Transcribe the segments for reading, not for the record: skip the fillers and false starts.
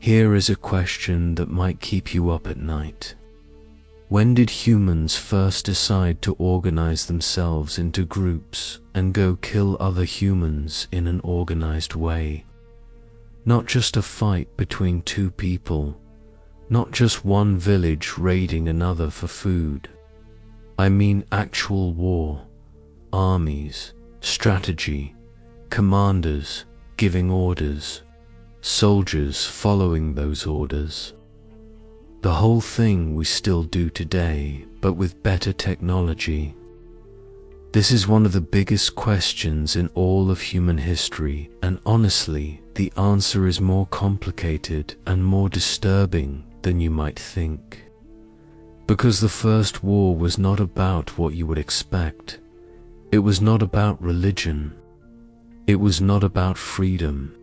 Here is a question that might keep you up at night. When did humans first decide to organize themselves into groups and go kill other humans in an organized way? Not just a fight between two people, not just one village raiding another for food. I mean actual war, armies, strategy, commanders giving orders, soldiers following those orders. The whole thing we still do today, but with better technology. This is one of the biggest questions in all of human history, and honestly, the answer is more complicated and more disturbing than you might think. Because the first war was not about what you would expect. It was not about religion. It was not about freedom.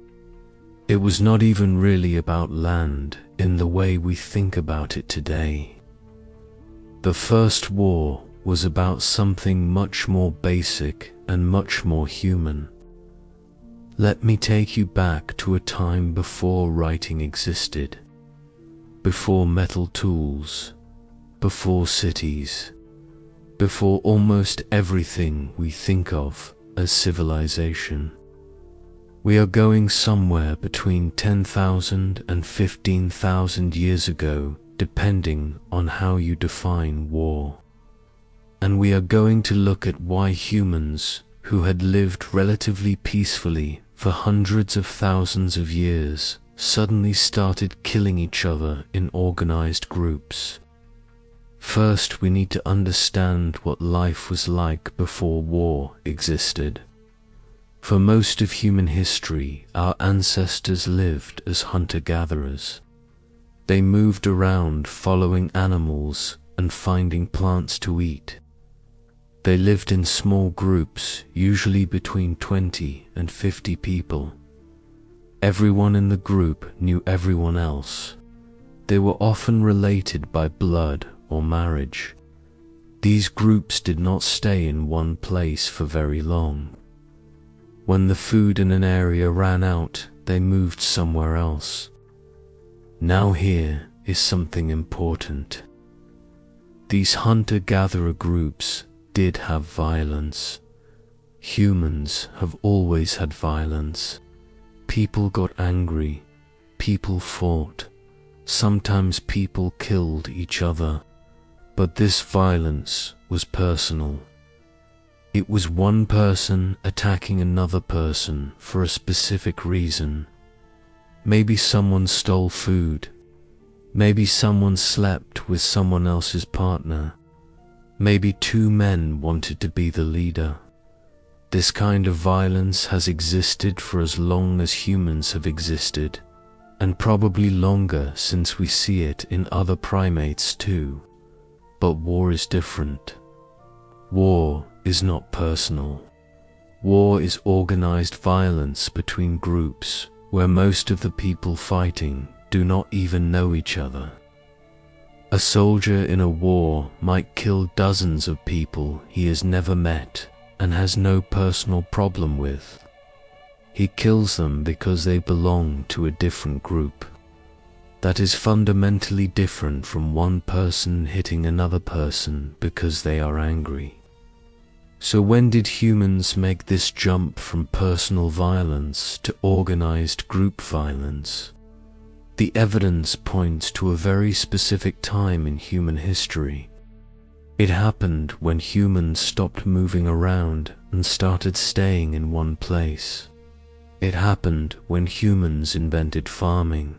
It was not even really about land in the way we think about it today. The first war was about something much more basic and much more human. Let me take you back to a time before writing existed, before metal tools, before cities, before almost everything we think of as civilization. We are going somewhere between 10,000 and 15,000 years ago, depending on how you define war. And we are going to look at why humans, who had lived relatively peacefully for hundreds of thousands of years, suddenly started killing each other in organized groups. First, we need to understand what life was like before war existed. For most of human history, our ancestors lived as hunter-gatherers. They moved around following animals and finding plants to eat. They lived in small groups, usually between 20 and 50 people. Everyone in the group knew everyone else. They were often related by blood or marriage. These groups did not stay in one place for very long. When the food in an area ran out, they moved somewhere else. Now here is something important. These hunter-gatherer groups did have violence. Humans have always had violence. People got angry. People fought. Sometimes people killed each other. But this violence was personal. It was one person attacking another person for a specific reason. Maybe someone stole food. Maybe someone slept with someone else's partner. Maybe two men wanted to be the leader. This kind of violence has existed for as long as humans have existed, and probably longer since we see it in other primates too. But war is different. War is not personal. War is organized violence between groups where most of the people fighting do not even know each other. A soldier in a war might kill dozens of people he has never met and has no personal problem with. He kills them because they belong to a different group. That is fundamentally different from one person hitting another person because they are angry. So when did humans make this jump from personal violence to organized group violence? The evidence points to a very specific time in human history. It happened when humans stopped moving around and started staying in one place. It happened when humans invented farming.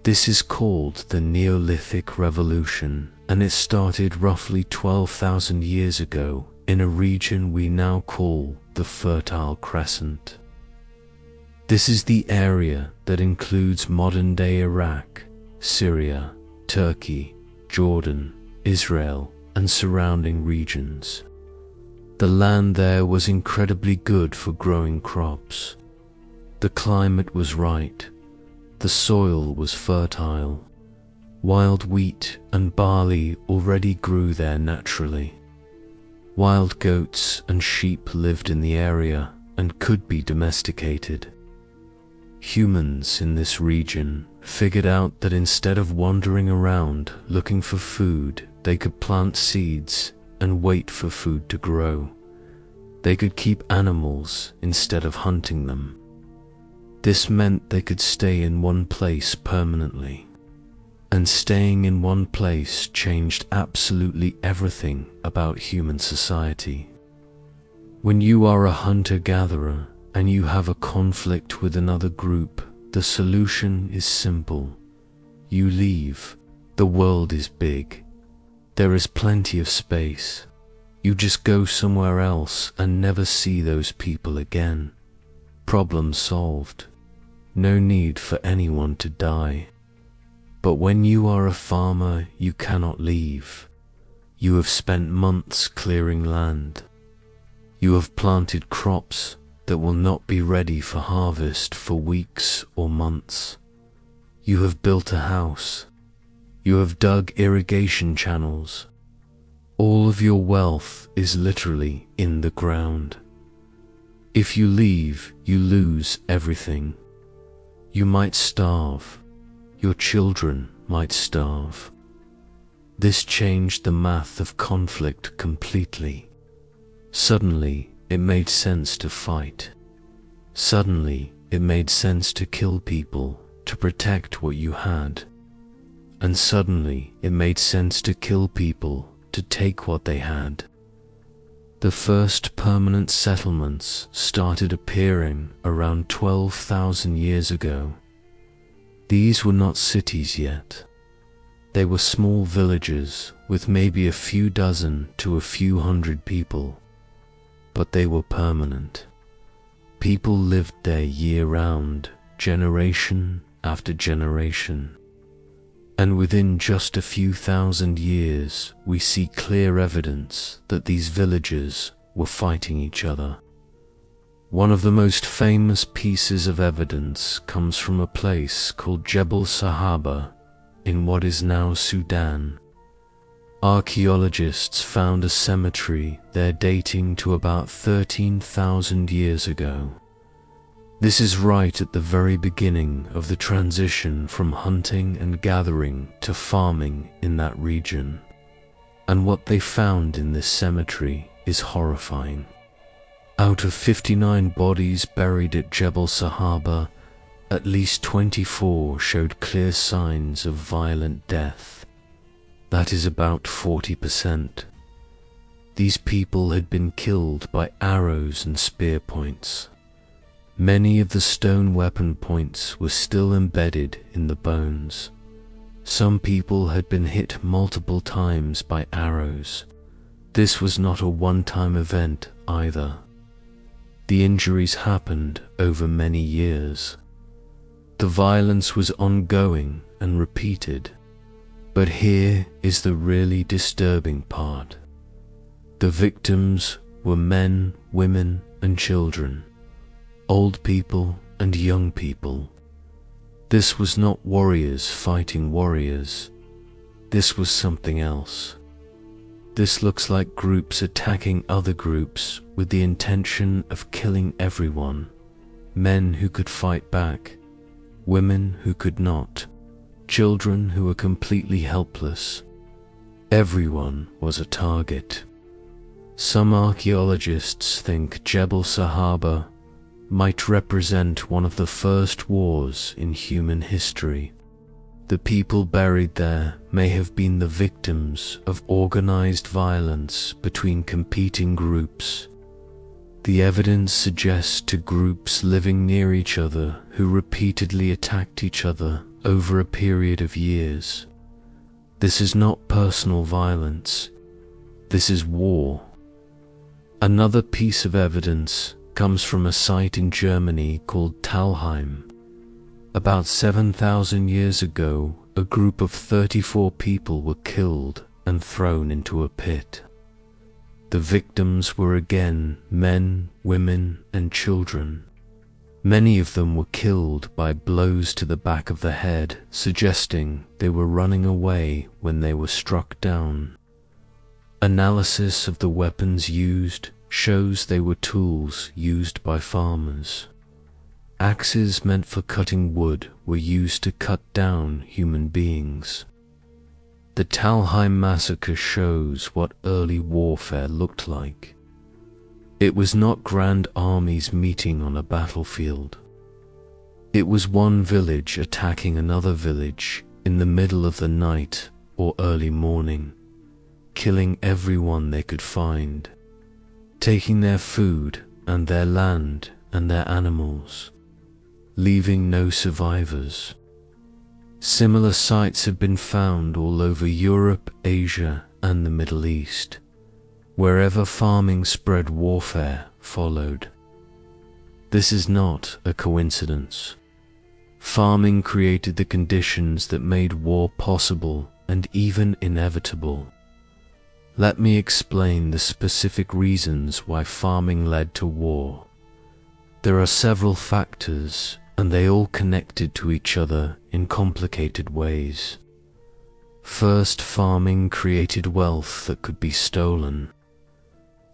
This is called the Neolithic Revolution, and it started roughly 12,000 years ago in a region we now call the Fertile Crescent. This is the area that includes modern-day Iraq, Syria, Turkey, Jordan, Israel, and surrounding regions. The land there was incredibly good for growing crops. The climate was right. The soil was fertile. Wild wheat and barley already grew there naturally. Wild goats and sheep lived in the area and could be domesticated. Humans in this region figured out that instead of wandering around looking for food, they could plant seeds and wait for food to grow. They could keep animals instead of hunting them. This meant they could stay in one place permanently. And staying in one place changed absolutely everything about human society. When you are a hunter-gatherer and you have a conflict with another group, the solution is simple. You leave. The world is big. There is plenty of space. You just go somewhere else and never see those people again. Problem solved. No need for anyone to die. But when you are a farmer, you cannot leave. You have spent months clearing land. You have planted crops that will not be ready for harvest for weeks or months. You have built a house. You have dug irrigation channels. All of your wealth is literally in the ground. If you leave, you lose everything. You might starve. Your children might starve. This changed the math of conflict completely. Suddenly, it made sense to fight. Suddenly, it made sense to kill people to protect what you had. And suddenly, it made sense to kill people to take what they had. The first permanent settlements started appearing around 12,000 years ago. These were not cities yet. They were small villages with maybe a few dozen to a few hundred people. But they were permanent. People lived there year-round, generation after generation. And within just a few thousand years, we see clear evidence that these villages were fighting each other. One of the most famous pieces of evidence comes from a place called Jebel Sahaba in what is now Sudan. Archaeologists found a cemetery there dating to about 13,000 years ago. This is right at the very beginning of the transition from hunting and gathering to farming in that region. And what they found in this cemetery is horrifying. Out of 59 bodies buried at Jebel Sahaba, at least 24 showed clear signs of violent death. That is about 40%. These people had been killed by arrows and spear points. Many of the stone weapon points were still embedded in the bones. Some people had been hit multiple times by arrows. This was not a one-time event either. The injuries happened over many years. The violence was ongoing and repeated. But here is the really disturbing part. The victims were men, women, and children. Old people and young people. This was not warriors fighting warriors. This was something else. This looks like groups attacking other groups with the intention of killing everyone. Men who could fight back, women who could not, children who were completely helpless. Everyone was a target. Some archaeologists think Jebel Sahaba might represent one of the first wars in human history. The people buried there may have been the victims of organized violence between competing groups. The evidence suggests to groups living near each other who repeatedly attacked each other over a period of years. This is not personal violence. This is war. Another piece of evidence comes from a site in Germany called Talheim. About 7,000 years ago, a group of 34 people were killed and thrown into a pit. The victims were again men, women, and children. Many of them were killed by blows to the back of the head, suggesting they were running away when they were struck down. Analysis of the weapons used shows they were tools used by farmers. Axes meant for cutting wood were used to cut down human beings. The Talheim massacre shows what early warfare looked like. It was not grand armies meeting on a battlefield. It was one village attacking another village in the middle of the night or early morning, killing everyone they could find, taking their food and their land and their animals, leaving no survivors. Similar sites have been found all over Europe, Asia, and the Middle East. Wherever farming spread, warfare followed. This is not a coincidence. Farming created the conditions that made war possible and even inevitable. Let me explain the specific reasons why farming led to war. There are several factors, and they all connected to each other in complicated ways. First, farming created wealth that could be stolen.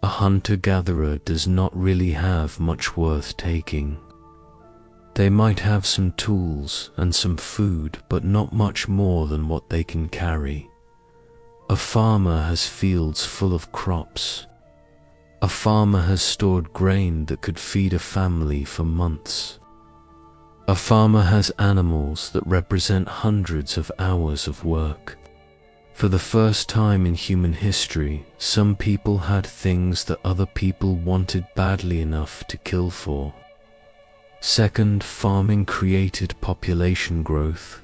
A hunter-gatherer does not really have much worth taking. They might have some tools and some food, but not much more than what they can carry. A farmer has fields full of crops. A farmer has stored grain that could feed a family for months. A farmer has animals that represent hundreds of hours of work. For the first time in human history, some people had things that other people wanted badly enough to kill for. Second, farming created population growth.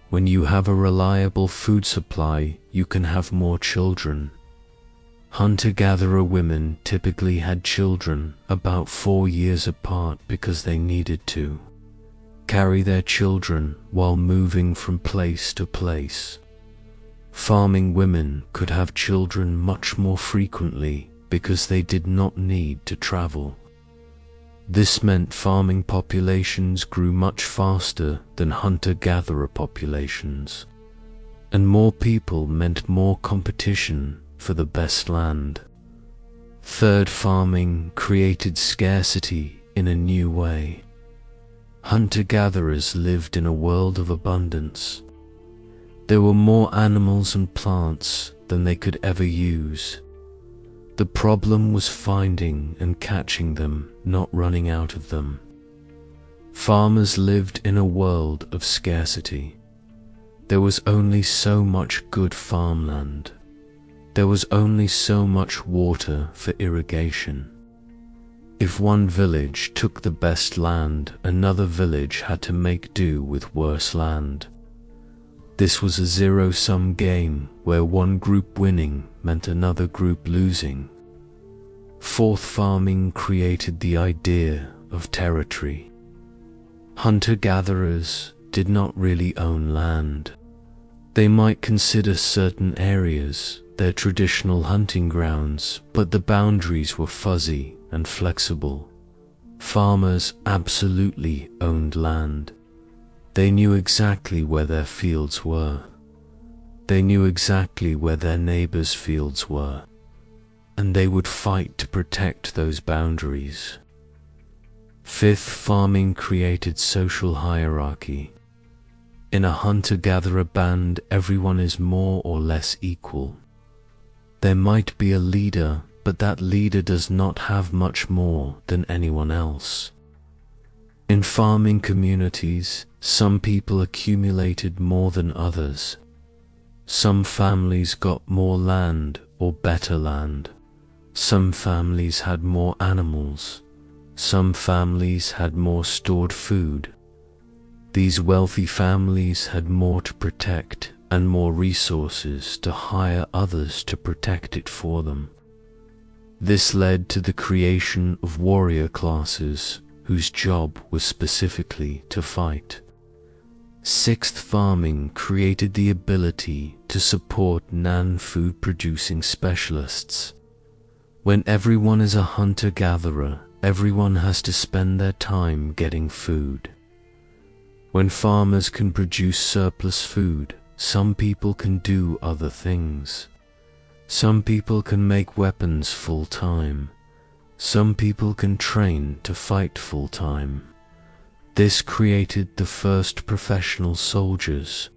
When you have a reliable food supply, you can have more children. Hunter-gatherer women typically had children about 4 years apart because they needed to carry their children while moving from place to place. Farming women could have children much more frequently because they did not need to travel. This meant farming populations grew much faster than hunter-gatherer populations, and more people meant more competition for the best land. Third, farming created scarcity in a new way. Hunter-gatherers lived in a world of abundance. There were more animals and plants than they could ever use. The problem was finding and catching them, not running out of them. Farmers lived in a world of scarcity. There was only so much good farmland. There was only so much water for irrigation. If one village took the best land, another village had to make do with worse land. This was a zero-sum game where one group winning meant another group losing. Fourth, farming created the idea of territory. Hunter-gatherers did not really own land. They might consider certain areas their traditional hunting grounds, but the boundaries were fuzzy and flexible. Farmers absolutely owned land. They knew exactly where their fields were. They knew exactly where their neighbors' fields were, and they would fight to protect those boundaries. Fifth, farming created social hierarchy. In a hunter-gatherer band, everyone is more or less equal. There might be a leader, but that leader does not have much more than anyone else. In farming communities, some people accumulated more than others. Some families got more land or better land. Some families had more animals. Some families had more stored food. These wealthy families had more to protect and more resources to hire others to protect it for them. This led to the creation of warrior classes whose job was specifically to fight. Sixth, farming created the ability to support non-food producing specialists. When everyone is a hunter-gatherer, everyone has to spend their time getting food. When farmers can produce surplus food, some people can do other things. Some people can make weapons full-time. Some people can train to fight full-time. This created the first professional soldiers.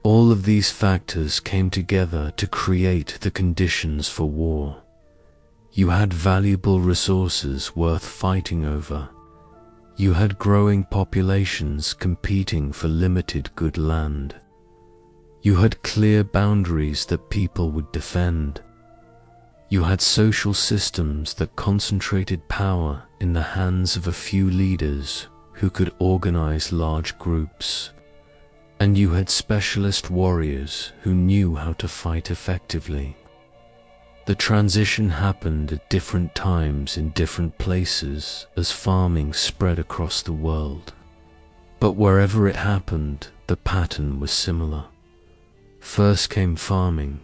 All of these factors came together to create the conditions for war. You had valuable resources worth fighting over. You had growing populations competing for limited good land. You had clear boundaries that people would defend. You had social systems that concentrated power in the hands of a few leaders who could organize large groups. And you had specialist warriors who knew how to fight effectively. The transition happened at different times in different places as farming spread across the world. But wherever it happened, the pattern was similar. First came farming,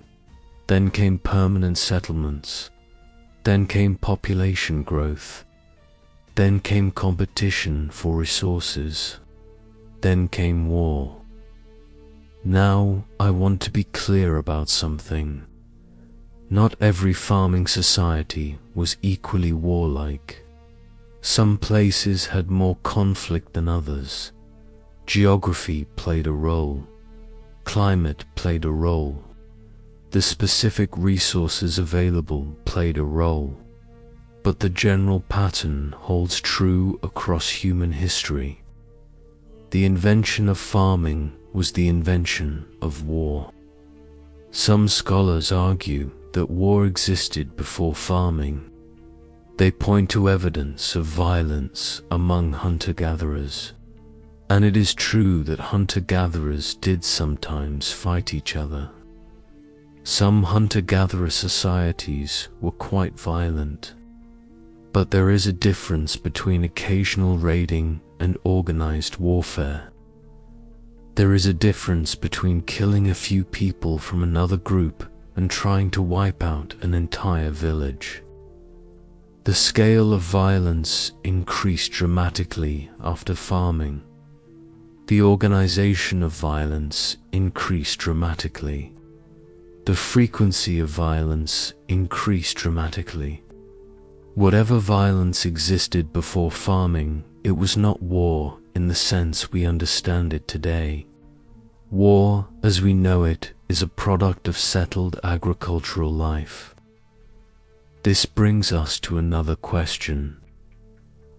then came permanent settlements, then came population growth, then came competition for resources, then came war. Now I want to be clear about something. Not every farming society was equally warlike. Some places had more conflict than others. Geography played a role. Climate played a role. The specific resources available played a role. But the general pattern holds true across human history. The invention of farming was the invention of war. Some scholars argue that war existed before farming. They point to evidence of violence among hunter-gatherers. And it is true that hunter-gatherers did sometimes fight each other. Some hunter-gatherer societies were quite violent. But there is a difference between occasional raiding and organized warfare. There is a difference between killing a few people from another group and trying to wipe out an entire village. The scale of violence increased dramatically after farming. The organization of violence increased dramatically. The frequency of violence increased dramatically. Whatever violence existed before farming, it was not war in the sense we understand it today. War, as we know it, is a product of settled agricultural life. This brings us to another question.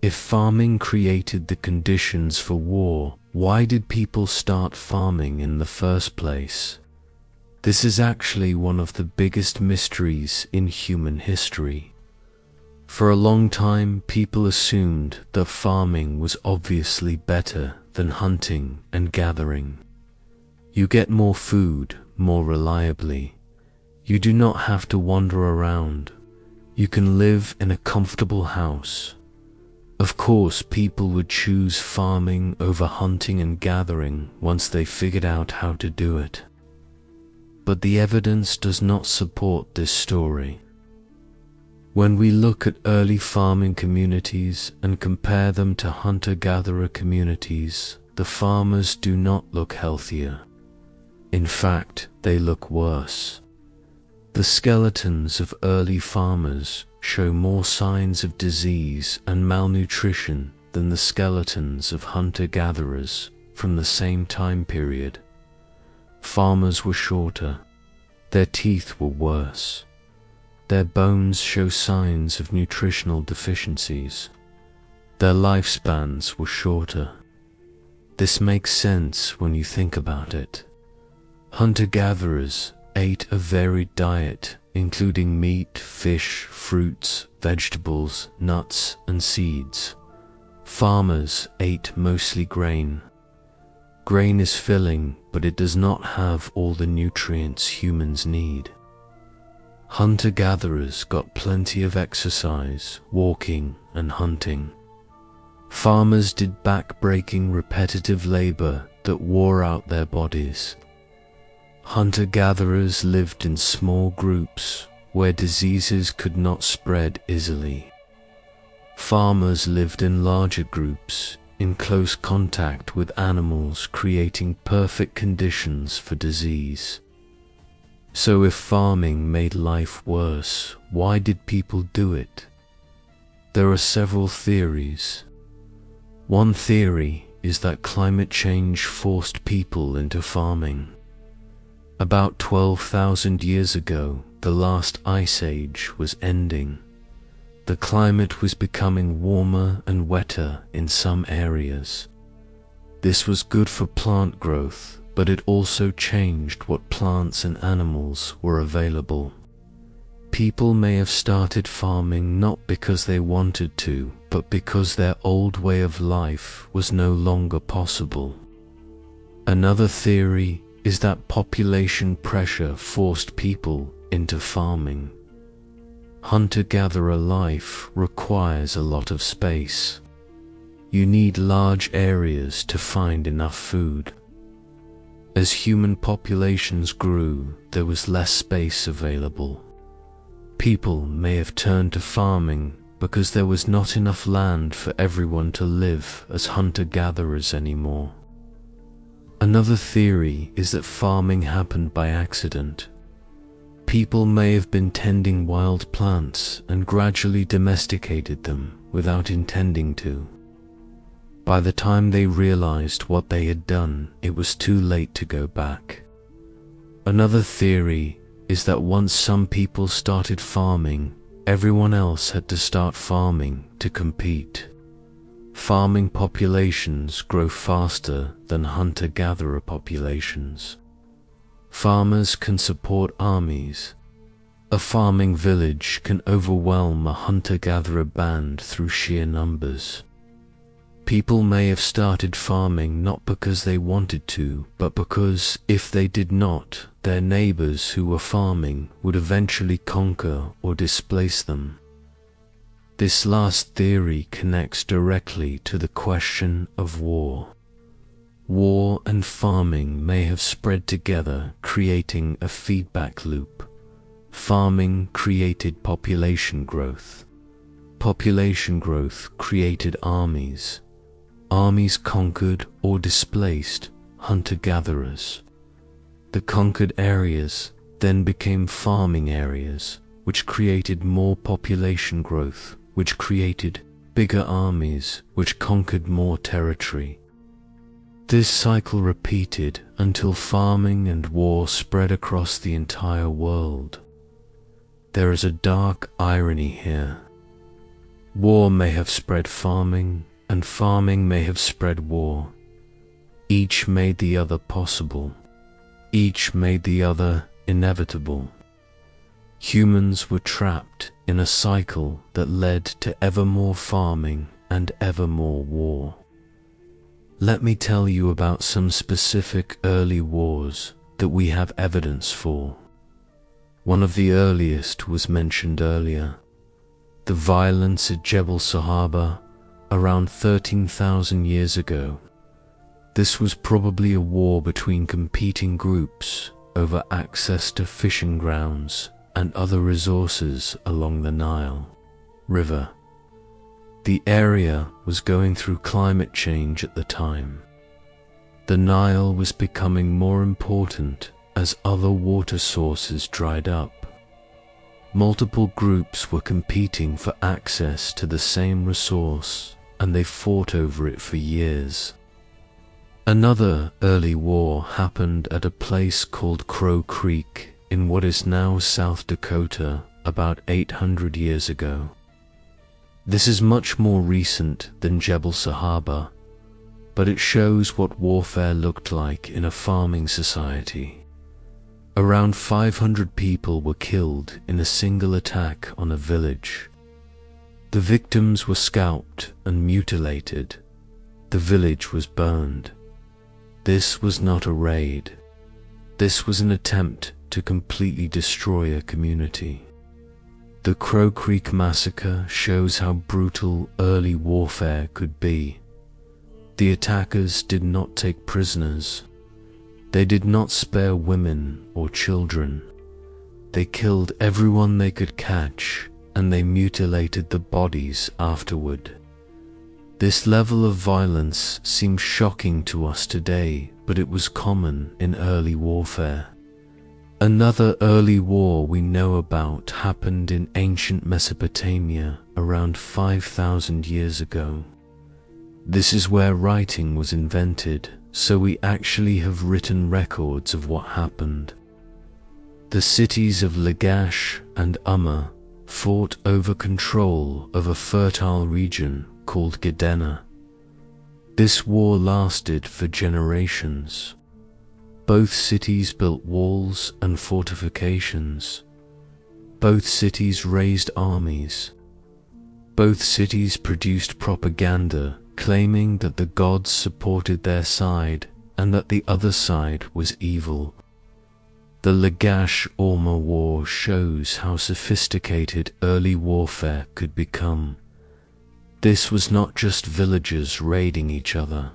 If farming created the conditions for war, why did people start farming in the first place? This is actually one of the biggest mysteries in human history. For a long time, people assumed that farming was obviously better than hunting and gathering. You get more food more reliably. You do not have to wander around. You can live in a comfortable house. Of course, people would choose farming over hunting and gathering once they figured out how to do it. But the evidence does not support this story. When we look at early farming communities and compare them to hunter-gatherer communities, the farmers do not look healthier. In fact, they look worse. The skeletons of early farmers show more signs of disease and malnutrition than the skeletons of hunter-gatherers from the same time period. Farmers were shorter. Their teeth were worse. Their bones show signs of nutritional deficiencies. Their lifespans were shorter. This makes sense when you think about it. Hunter-gatherers ate a varied diet, including meat, fish, fruits, vegetables, nuts, and seeds. Farmers ate mostly grain. Grain is filling, but it does not have all the nutrients humans need. Hunter-gatherers got plenty of exercise, walking, and hunting. Farmers did back-breaking repetitive labor that wore out their bodies. Hunter-gatherers lived in small groups where diseases could not spread easily. Farmers lived in larger groups, in close contact with animals, creating perfect conditions for disease. So if farming made life worse, why did people do it? There are several theories. One theory is that climate change forced people into farming. About 12,000 years ago, the last ice age was ending. The climate was becoming warmer and wetter in some areas. This was good for plant growth, but it also changed what plants and animals were available. People may have started farming not because they wanted to, but because their old way of life was no longer possible. Another theory is that population pressure forced people into farming. Hunter-gatherer life requires a lot of space. You need large areas to find enough food. As human populations grew, there was less space available. People may have turned to farming because there was not enough land for everyone to live as hunter-gatherers anymore. Another theory is that farming happened by accident. People may have been tending wild plants and gradually domesticated them without intending to. By the time they realized what they had done, it was too late to go back. Another theory is that once some people started farming, everyone else had to start farming to compete. Farming populations grow faster than hunter-gatherer populations. Farmers can support armies. A farming village can overwhelm a hunter-gatherer band through sheer numbers. People may have started farming not because they wanted to, but because, if they did not, their neighbors who were farming would eventually conquer or displace them. This last theory connects directly to the question of war. War and farming may have spread together, creating a feedback loop. Farming created population growth. Population growth created armies. Armies conquered or displaced hunter-gatherers. The conquered areas then became farming areas, which created more population growth, which created bigger armies, which conquered more territory. This cycle repeated until farming and war spread across the entire world. There is a dark irony here. War may have spread farming, and farming may have spread war. Each made the other possible. Each made the other inevitable. Humans were trapped in a cycle that led to ever more farming and ever more war. Let me tell you about some specific early wars that we have evidence for. One of the earliest was mentioned earlier. The violence at Jebel Sahaba around 13,000 years ago. This was probably a war between competing groups over access to fishing grounds and other resources along the Nile River. The area was going through climate change at the time. The Nile was becoming more important as other water sources dried up. Multiple groups were competing for access to the same resource, and they fought over it for years. Another early war happened at a place called Crow Creek in what is now South Dakota about 800 years ago. This is much more recent than Jebel Sahaba, but it shows what warfare looked like in a farming society. Around 500 people were killed in a single attack on a village. The victims were scalped and mutilated. The village was burned. This was not a raid. This was an attempt to completely destroy a community. The Crow Creek massacre shows how brutal early warfare could be. The attackers did not take prisoners. They did not spare women or children. They killed everyone they could catch, and they mutilated the bodies afterward. This level of violence seems shocking to us today, but it was common in early warfare. Another early war we know about happened in ancient Mesopotamia around 5,000 years ago. This is where writing was invented, so we actually have written records of what happened. The cities of Lagash and Umma fought over control of a fertile region called Gedena. This war lasted for generations. Both cities built walls and fortifications. Both cities raised armies. Both cities produced propaganda claiming that the gods supported their side and that the other side was evil. The Lagash-Orma War shows how sophisticated early warfare could become. This was not just villagers raiding each other.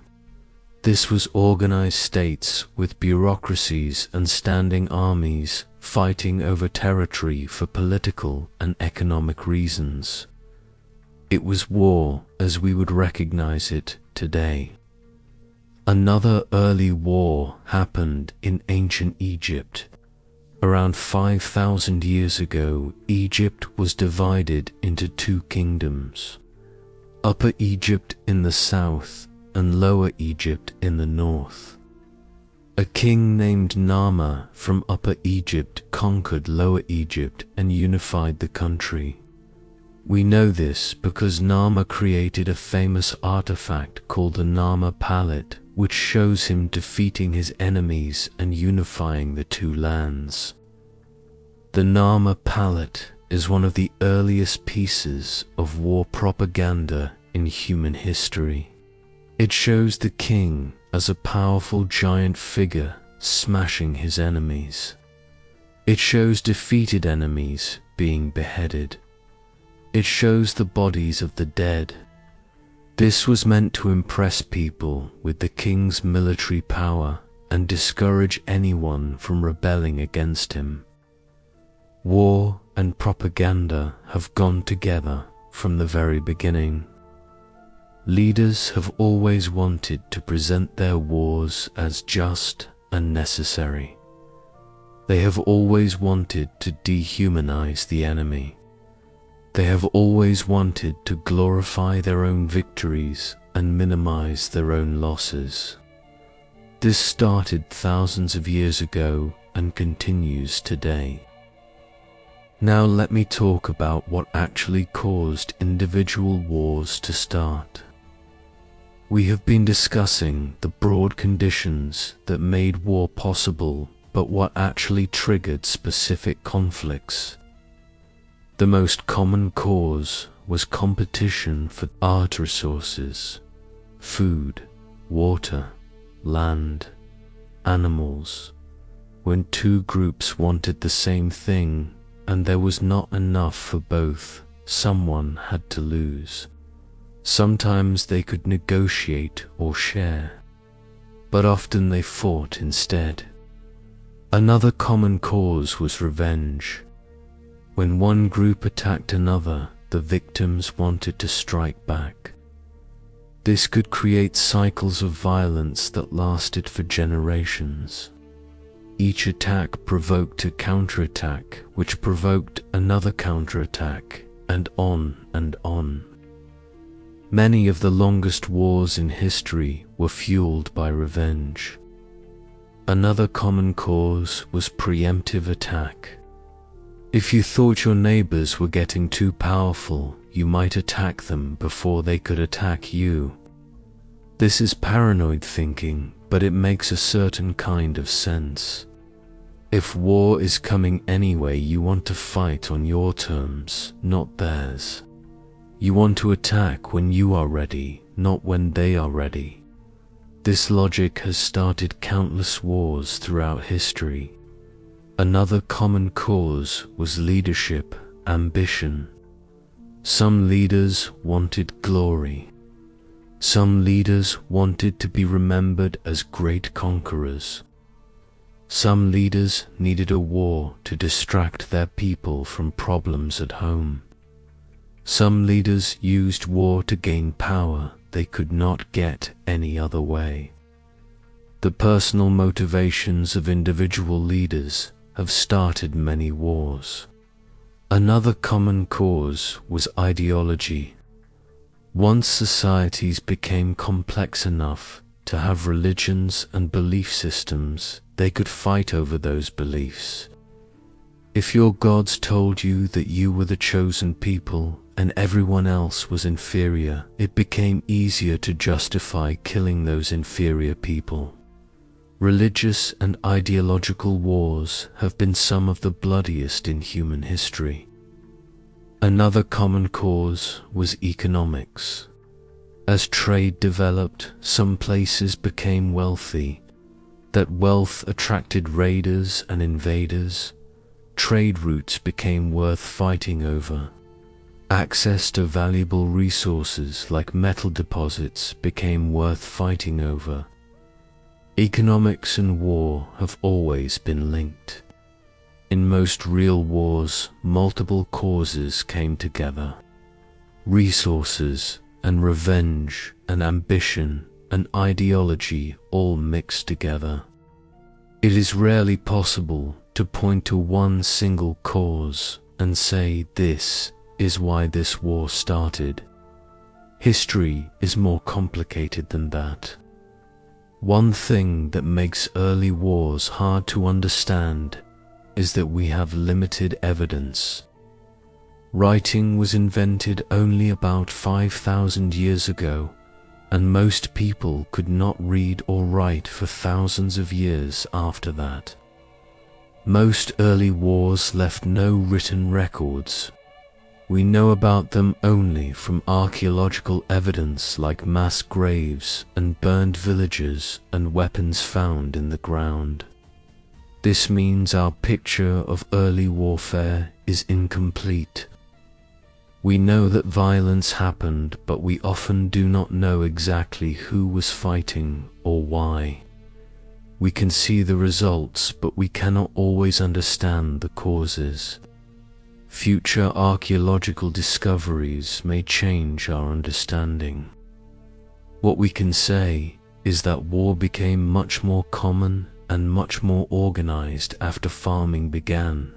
This was organized states with bureaucracies and standing armies fighting over territory for political and economic reasons. It was war as we would recognize it today. Another early war happened in ancient Egypt. Around 5,000 years ago, Egypt was divided into two kingdoms: Upper Egypt in the south and Lower Egypt in the north. A king named Nama from Upper Egypt conquered Lower Egypt and unified the country. We know this because Nama created a famous artifact called the Nama Palette, which shows him defeating his enemies and unifying the two lands. The Nama Palette is one of the earliest pieces of war propaganda in human history. It shows the king as a powerful giant figure smashing his enemies. It shows defeated enemies being beheaded. It shows the bodies of the dead. This was meant to impress people with the king's military power and discourage anyone from rebelling against him. War and propaganda have gone together from the very beginning. Leaders have always wanted to present their wars as just and necessary. They have always wanted to dehumanize the enemy. They have always wanted to glorify their own victories and minimize their own losses. This started thousands of years ago and continues today. Now let me talk about what actually caused individual wars to start. We have been discussing the broad conditions that made war possible, but what actually triggered specific conflicts. The most common cause was competition for art resources, food, water, land, animals. When two groups wanted the same thing and there was not enough for both, someone had to lose. Sometimes they could negotiate or share, but often they fought instead. Another common cause was revenge. When one group attacked another, the victims wanted to strike back. This could create cycles of violence that lasted for generations. Each attack provoked a counterattack, which provoked another counterattack, and on and on. Many of the longest wars in history were fueled by revenge. Another common cause was preemptive attack. If you thought your neighbors were getting too powerful, you might attack them before they could attack you. This is paranoid thinking, but it makes a certain kind of sense. If war is coming anyway, you want to fight on your terms, not theirs. You want to attack when you are ready, not when they are ready. This logic has started countless wars throughout history. Another common cause was leadership, ambition. Some leaders wanted glory. Some leaders wanted to be remembered as great conquerors. Some leaders needed a war to distract their people from problems at home. Some leaders used war to gain power they could not get any other way. The personal motivations of individual leaders have started many wars. Another common cause was ideology. Once societies became complex enough to have religions and belief systems, they could fight over those beliefs. If your gods told you that you were the chosen people and everyone else was inferior, it became easier to justify killing those inferior people. Religious and ideological wars have been some of the bloodiest in human history. Another common cause was economics. As trade developed, some places became wealthy. That wealth attracted raiders and invaders. Trade routes became worth fighting over. Access to valuable resources like metal deposits became worth fighting over. Economics and war have always been linked. In most real wars, multiple causes came together. Resources and revenge and ambition and ideology all mixed together. It is rarely possible to point to one single cause and say this is why this war started. History is more complicated than that. One thing that makes early wars hard to understand is that we have limited evidence. Writing was invented only about 5,000 years ago, and most people could not read or write for thousands of years after that. Most early wars left no written records. We know about them only from archaeological evidence like mass graves and burned villages and weapons found in the ground. This means our picture of early warfare is incomplete. We know that violence happened, but we often do not know exactly who was fighting or why. We can see the results, but we cannot always understand the causes. Future archaeological discoveries may change our understanding. What we can say is that war became much more common and much more organized after farming began.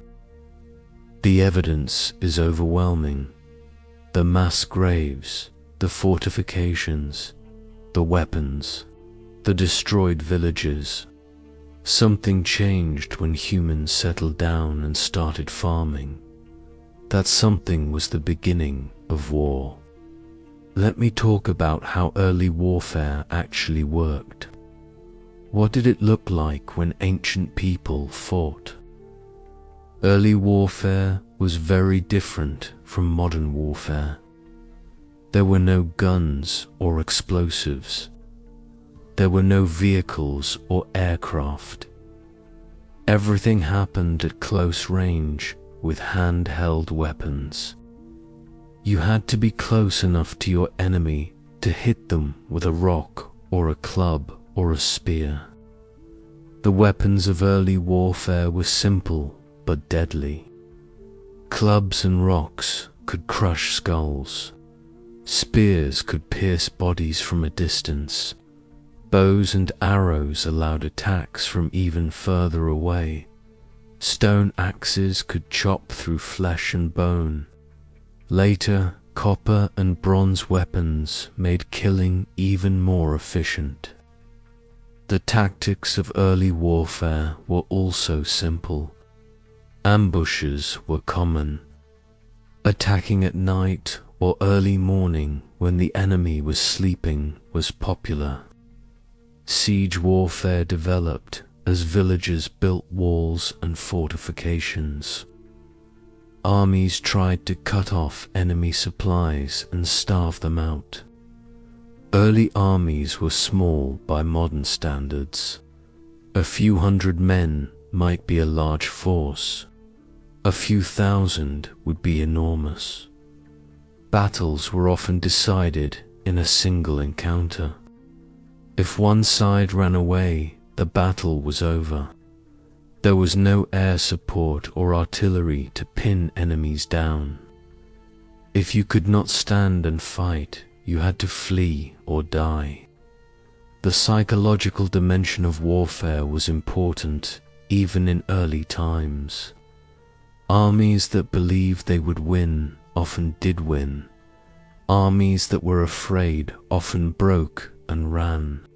The evidence is overwhelming. The mass graves, the fortifications, the weapons, the destroyed villages. Something changed when humans settled down and started farming. That something was the beginning of war. Let me talk about how early warfare actually worked. What did it look like when ancient people fought? Early warfare was very different from modern warfare. There were no guns or explosives. There were no vehicles or aircraft. Everything happened at close range with handheld weapons. You had to be close enough to your enemy to hit them with a rock or a club or a spear. The weapons of early warfare were simple but deadly. Clubs and rocks could crush skulls. Spears could pierce bodies from a distance. Bows and arrows allowed attacks from even further away. Stone axes could chop through flesh and bone. Later, copper and bronze weapons made killing even more efficient. The tactics of early warfare were also simple. Ambushes were common. Attacking at night or early morning when the enemy was sleeping was popular. Siege warfare developed as villagers built walls and fortifications. Armies tried to cut off enemy supplies and starve them out. Early armies were small by modern standards. A few hundred men might be a large force. A few thousand would be enormous. Battles were often decided in a single encounter. If one side ran away, the battle was over. There was no air support or artillery to pin enemies down. If you could not stand and fight, you had to flee or die. The psychological dimension of warfare was important even in early times. Armies that believed they would win often did win. Armies that were afraid often broke and ran.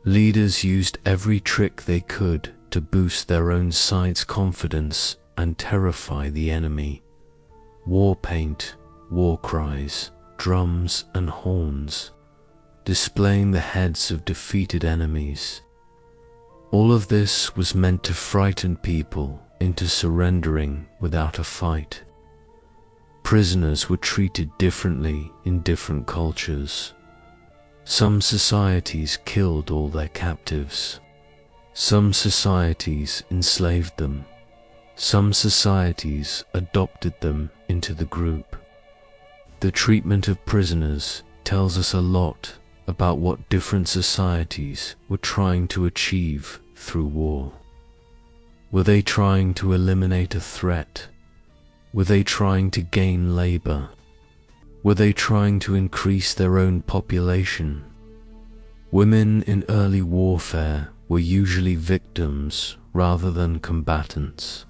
Leaders used every trick they could to boost their own side's confidence and terrify the enemy. War paint, war cries, drums and horns, displaying the heads of defeated enemies. All of this was meant to frighten people into surrendering without a fight. Prisoners were treated differently in different cultures. Some societies killed all their captives. Some societies enslaved them. Some societies adopted them into the group. The treatment of prisoners tells us a lot about what different societies were trying to achieve through war. Were they trying to eliminate a threat? Were they trying to gain labor? Were they trying to increase their own population? Women in early warfare were usually victims rather than combatants.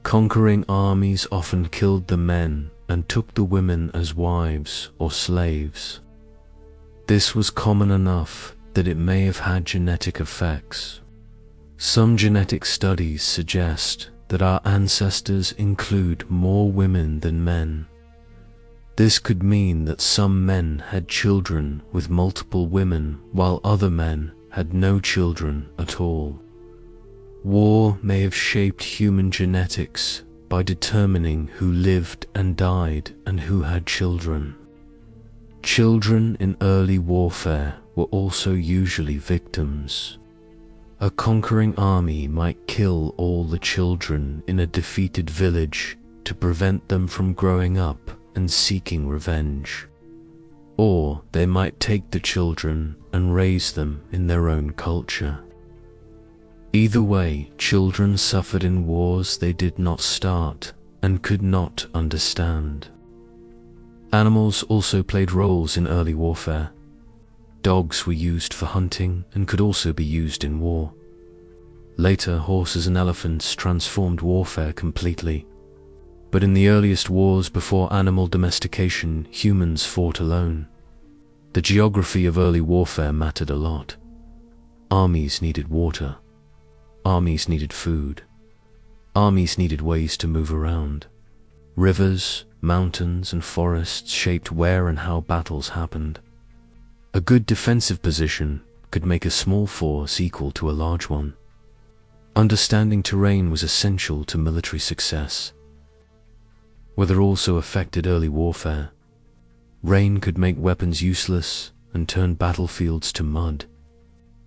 Conquering armies often killed the men and took the women as wives or slaves. This was common enough that it may have had genetic effects. Some genetic studies suggest that our ancestors include more women than men. This could mean that some men had children with multiple women while other men had no children at all. War may have shaped human genetics by determining who lived and died and who had children. Children in early warfare were also usually victims. A conquering army might kill all the children in a defeated village to prevent them from growing up and seeking revenge. Or they might take the children and raise them in their own culture. Either way, children suffered in wars they did not start and could not understand. Animals also played roles in early warfare. Dogs were used for hunting and could also be used in war. Later, horses and elephants transformed warfare completely. But in the earliest wars before animal domestication, humans fought alone. The geography of early warfare mattered a lot. Armies needed water. Armies needed food. Armies needed ways to move around. Rivers, mountains, and forests shaped where and how battles happened. A good defensive position could make a small force equal to a large one. Understanding terrain was essential to military success. Weather also affected early warfare. Rain could make weapons useless and turn battlefields to mud.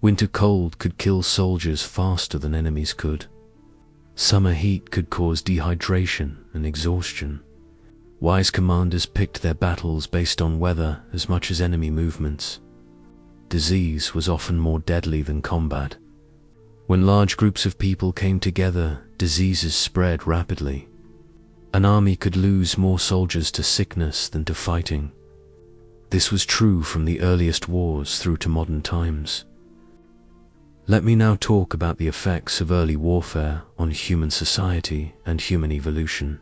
Winter cold could kill soldiers faster than enemies could. Summer heat could cause dehydration and exhaustion. Wise commanders picked their battles based on weather as much as enemy movements. Disease was often more deadly than combat. When large groups of people came together, diseases spread rapidly. An army could lose more soldiers to sickness than to fighting. This was true from the earliest wars through to modern times. Let me now talk about the effects of early warfare on human society and human evolution.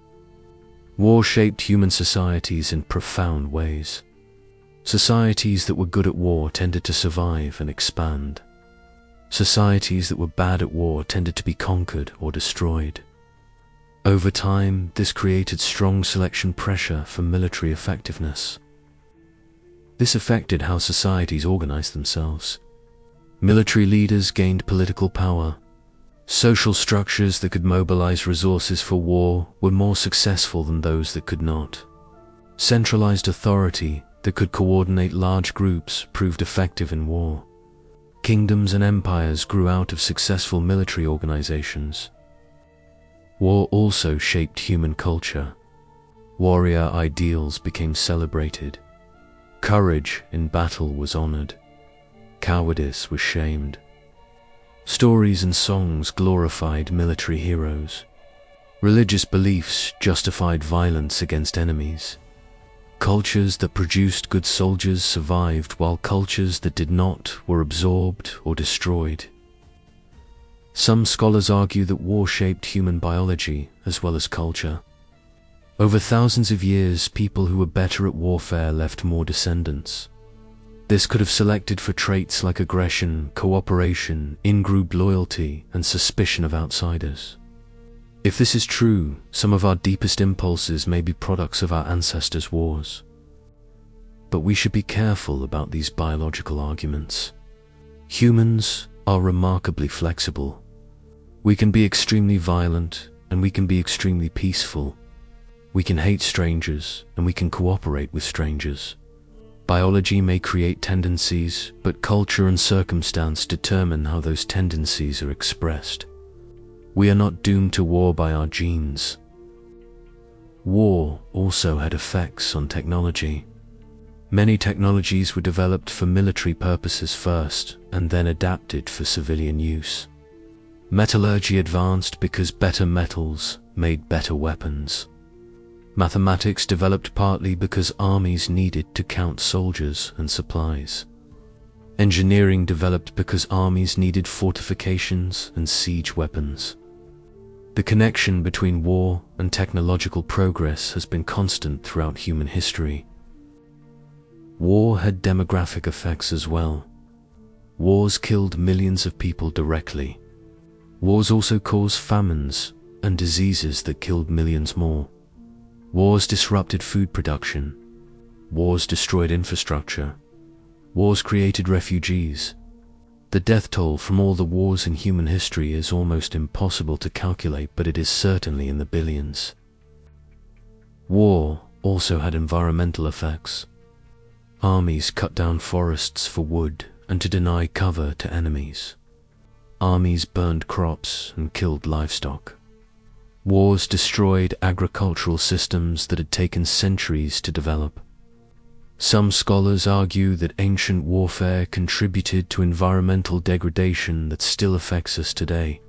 War shaped human societies in profound ways. Societies that were good at war tended to survive and expand. Societies that were bad at war tended to be conquered or destroyed. Over time, this created strong selection pressure for military effectiveness. This affected how societies organized themselves. Military leaders gained political power. Social structures that could mobilize resources for war were more successful than those that could not. Centralized authority that could coordinate large groups proved effective in war. Kingdoms and empires grew out of successful military organizations. War also shaped human culture. Warrior ideals became celebrated. Courage in battle was honored. Cowardice was shamed. Stories and songs glorified military heroes. Religious beliefs justified violence against enemies. Cultures that produced good soldiers survived, while cultures that did not were absorbed or destroyed. Some scholars argue that war shaped human biology as well as culture. Over thousands of years, people who were better at warfare left more descendants. This could have selected for traits like aggression, cooperation, in-group loyalty, and suspicion of outsiders. If this is true, some of our deepest impulses may be products of our ancestors' wars. But we should be careful about these biological arguments. Humans are remarkably flexible. We can be extremely violent, and we can be extremely peaceful. We can hate strangers, and we can cooperate with strangers. Biology may create tendencies, but culture and circumstance determine how those tendencies are expressed. We are not doomed to war by our genes. War also had effects on technology. Many technologies were developed for military purposes first, and then adapted for civilian use. Metallurgy advanced because better metals made better weapons. Mathematics developed partly because armies needed to count soldiers and supplies. Engineering developed because armies needed fortifications and siege weapons. The connection between war and technological progress has been constant throughout human history. War had demographic effects as well. Wars killed millions of people directly. Wars also caused famines and diseases that killed millions more. Wars disrupted food production. Wars destroyed infrastructure. Wars created refugees. The death toll from all the wars in human history is almost impossible to calculate, but it is certainly in the billions. War also had environmental effects. Armies cut down forests for wood and to deny cover to enemies. Armies burned crops and killed livestock. Wars destroyed agricultural systems that had taken centuries to develop. Some scholars argue that ancient warfare contributed to environmental degradation that still affects us today.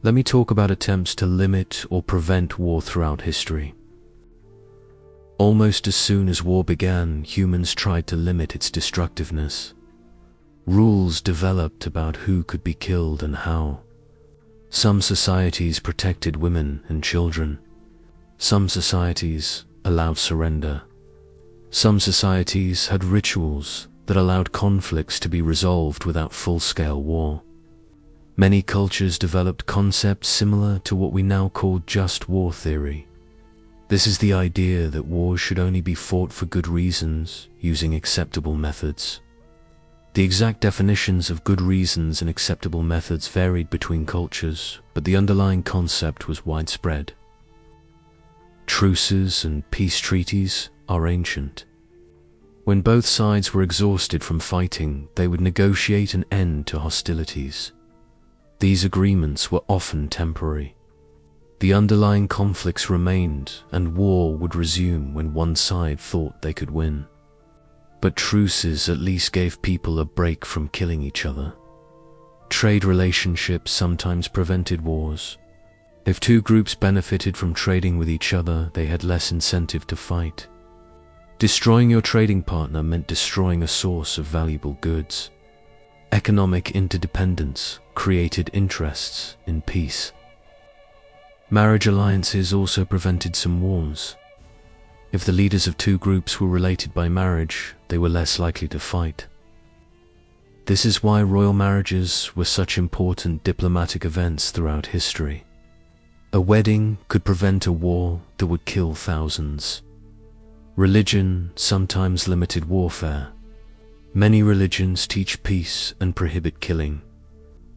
Let me talk about attempts to limit or prevent war throughout history. Almost as soon as war began, humans tried to limit its destructiveness. Rules developed about who could be killed and how. Some societies protected women and children. Some societies allowed surrender. Some societies had rituals that allowed conflicts to be resolved without full-scale war. Many cultures developed concepts similar to what we now call just war theory. This is the idea that wars should only be fought for good reasons, using acceptable methods. The exact definitions of good reasons and acceptable methods varied between cultures, but the underlying concept was widespread. Truces and peace treaties are ancient. When both sides were exhausted from fighting, they would negotiate an end to hostilities. These agreements were often temporary. The underlying conflicts remained, and war would resume when one side thought they could win. But truces at least gave people a break from killing each other. Trade relationships sometimes prevented wars. If two groups benefited from trading with each other, they had less incentive to fight. Destroying your trading partner meant destroying a source of valuable goods. Economic interdependence created interests in peace. Marriage alliances also prevented some wars. If the leaders of two groups were related by marriage, they were less likely to fight. This is why royal marriages were such important diplomatic events throughout history. A wedding could prevent a war that would kill thousands. Religion sometimes limited warfare. Many religions teach peace and prohibit killing.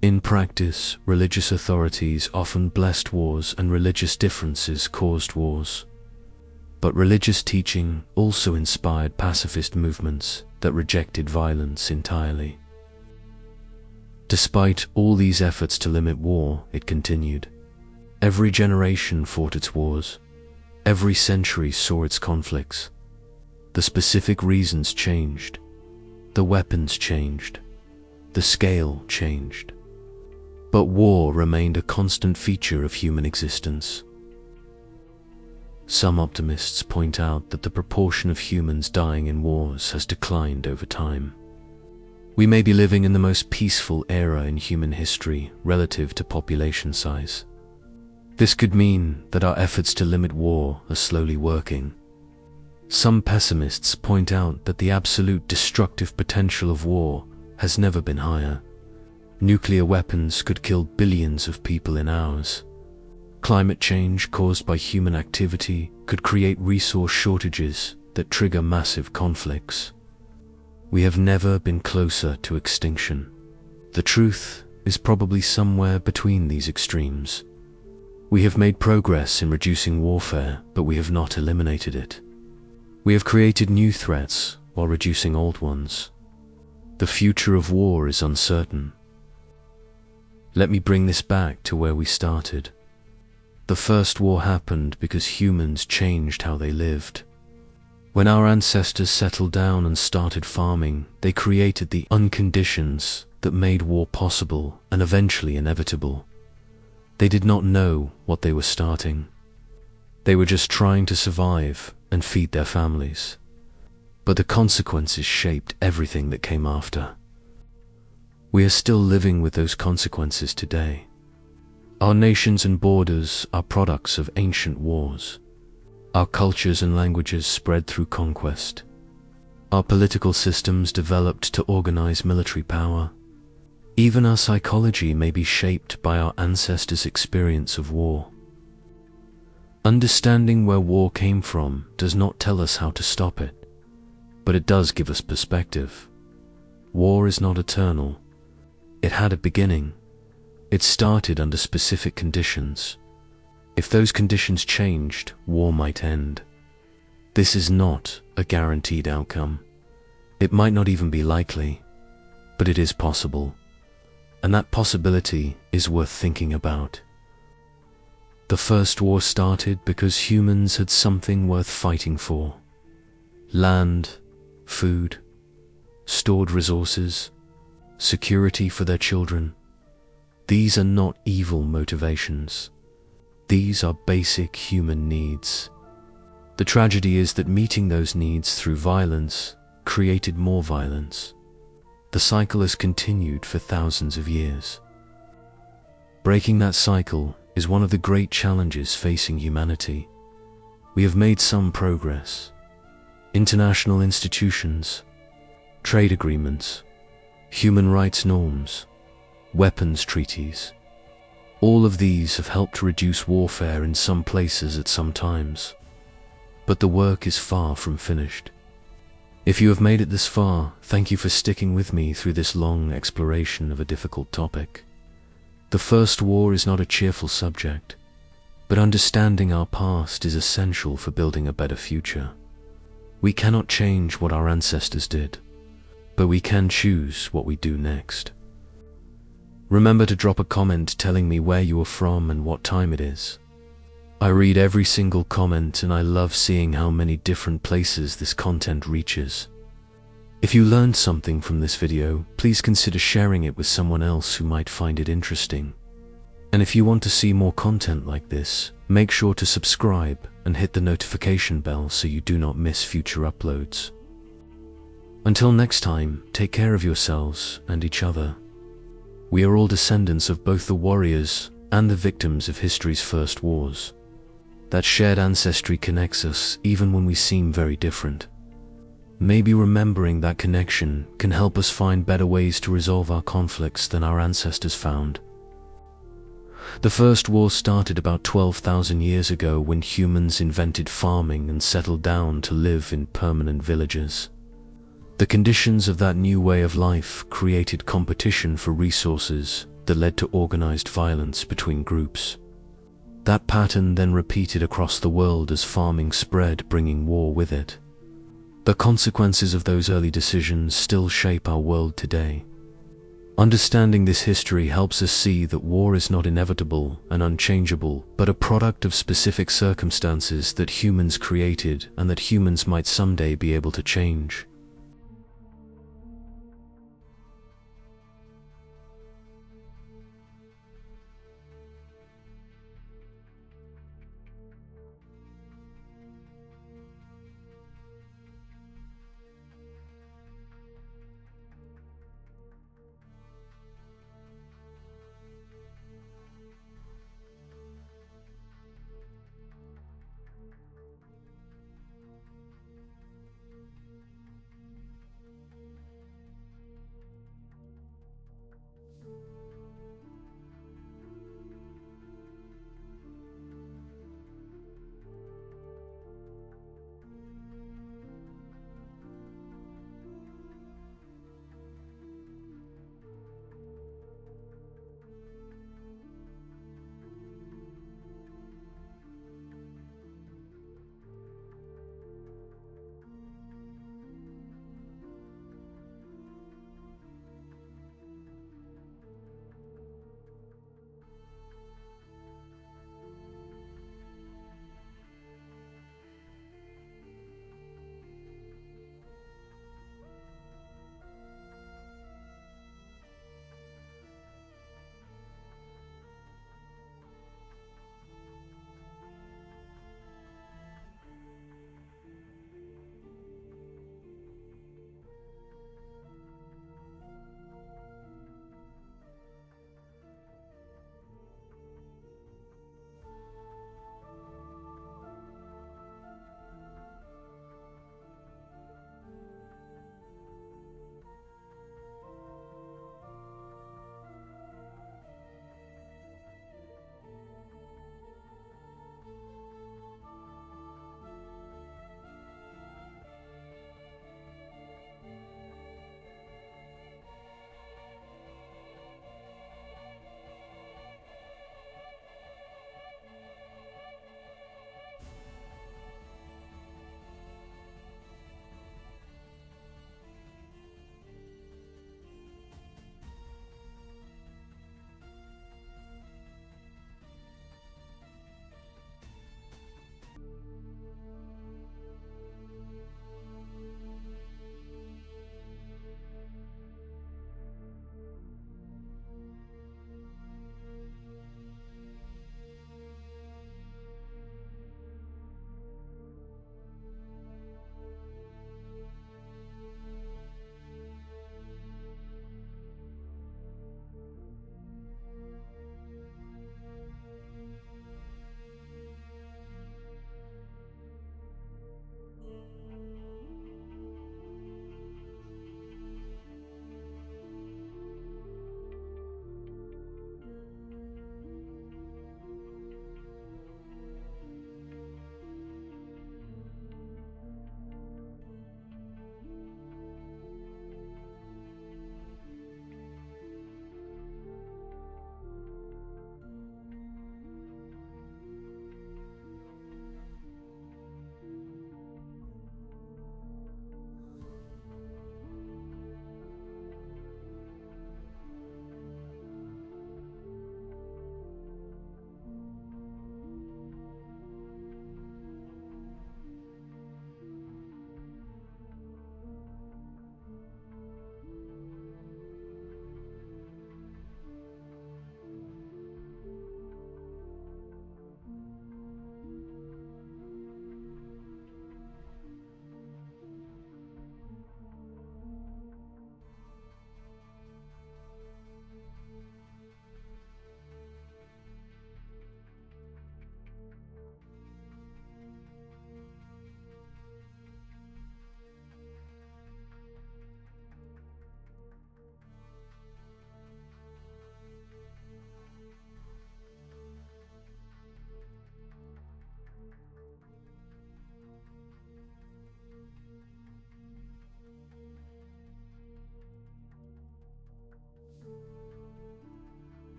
In practice, religious authorities often blessed wars and religious differences caused wars. But religious teaching also inspired pacifist movements that rejected violence entirely. Despite all these efforts to limit war, it continued. Every generation fought its wars. Every century saw its conflicts. The specific reasons changed. The weapons changed. The scale changed. But war remained a constant feature of human existence. Some optimists point out that the proportion of humans dying in wars has declined over time. We may be living in the most peaceful era in human history relative to population size. This could mean that our efforts to limit war are slowly working. Some pessimists point out that the absolute destructive potential of war has never been higher. Nuclear weapons could kill billions of people in hours. Climate change caused by human activity could create resource shortages that trigger massive conflicts. We have never been closer to extinction. The truth is probably somewhere between these extremes. We have made progress in reducing warfare, but we have not eliminated it. We have created new threats while reducing old ones. The future of war is uncertain. Let me bring this back to where we started. The first war happened because humans changed how they lived. When our ancestors settled down and started farming, they created the conditions that made war possible and eventually inevitable. They did not know what they were starting. They were just trying to survive and feed their families. But the consequences shaped everything that came after. We are still living with those consequences today. Our nations and borders are products of ancient wars. Our cultures and languages spread through conquest. Our political systems developed to organize military power. Even our psychology may be shaped by our ancestors' experience of war. Understanding where war came from does not tell us how to stop it, but it does give us perspective. War is not eternal. It had a beginning. It started under specific conditions. If those conditions changed, war might end. This is not a guaranteed outcome. It might not even be likely, but it is possible. And that possibility is worth thinking about. The first war started because humans had something worth fighting for. Land, food, stored resources, security for their children. These are not evil motivations. These are basic human needs. The tragedy is that meeting those needs through violence created more violence. The cycle has continued for thousands of years. Breaking that cycle is one of the great challenges facing humanity. We have made some progress. International institutions, trade agreements, human rights norms, weapons treaties. All of these have helped reduce warfare in some places at some times. But the work is far from finished. If you have made it this far, thank you for sticking with me through this long exploration of a difficult topic. The First War is not a cheerful subject, but understanding our past is essential for building a better future. We cannot change what our ancestors did, but we can choose what we do next. Remember to drop a comment telling me where you are from and what time it is. I read every single comment and I love seeing how many different places this content reaches. If you learned something from this video, please consider sharing it with someone else who might find it interesting. And if you want to see more content like this, make sure to subscribe and hit the notification bell so you do not miss future uploads. Until next time, take care of yourselves and each other. We are all descendants of both the warriors and the victims of history's first wars. That shared ancestry connects us even when we seem very different. Maybe remembering that connection can help us find better ways to resolve our conflicts than our ancestors found. The First War started about 12,000 years ago when humans invented farming and settled down to live in permanent villages. The conditions of that new way of life created competition for resources that led to organized violence between groups. That pattern then repeated across the world as farming spread, bringing war with it. The consequences of those early decisions still shape our world today. Understanding this history helps us see that war is not inevitable and unchangeable, but a product of specific circumstances that humans created and that humans might someday be able to change.